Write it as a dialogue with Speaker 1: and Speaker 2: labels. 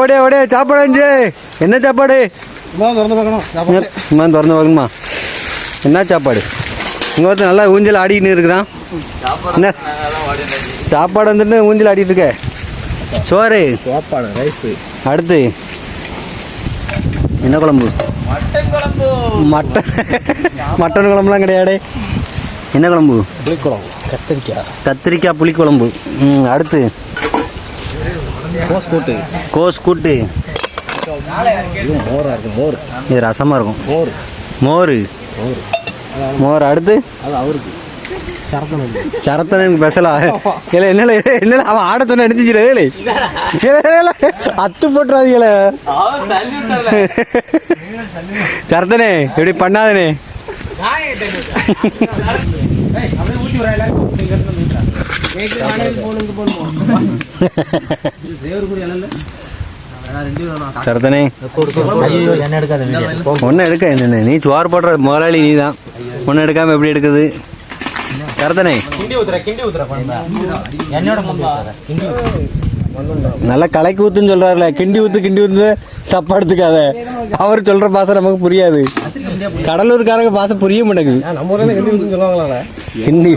Speaker 1: ஓடே ஓடே சாப்பாடு அஞ்சு. என்ன சாப்பாடு? திறந்து பார்க்கணுமா? என்ன சாப்பாடு? இங்கே ஒருத்தர் நல்லா ஊஞ்சல் ஆடிக்கிட்டு இருக்கிறான். என்ன சாப்பாடு வந்துட்டு ஊஞ்சல் ஆடிட்டு இருக்க? சோறு சாப்பாடு ரைஸு. அடுத்து என்ன குழம்பு? மட்டன் குழம்புலாம் கிடையாது. என்ன குழம்பு? புளிக்குழம்பு. கத்திரிக்காய் புளிக்குழம்பு. அடுத்து கோஸ் கூட்டு. இது ரசமாக இருக்கும். மோர். அடுத்து சரத்தனுக்கு பெசலா? இல்லை என்ன அவன் ஆட சொன்ன எடுத்துச்சிட அத்து போட்டுறாதீங்கள. சரத்தனே எப்படி பண்ணாதனே. சரத்தனே ஒன்னும் எடுக்க என்ன நீ சோறு போடுற முதலாளி நீ தான். ஒன்னும் எடுக்காம எப்படி எடுக்குது சரத்தனே? நல்லா கலைக்கு ஊத்துன்னு சொல்றாருல. கிண்டி ஊத்து தப்பா எடுத்துக்காத. அவர் சொல்ற பாசை நமக்கு புரியாது. கடலூர்காரங்க பாசை புரிய மாட்டேங்குது. கிண்டி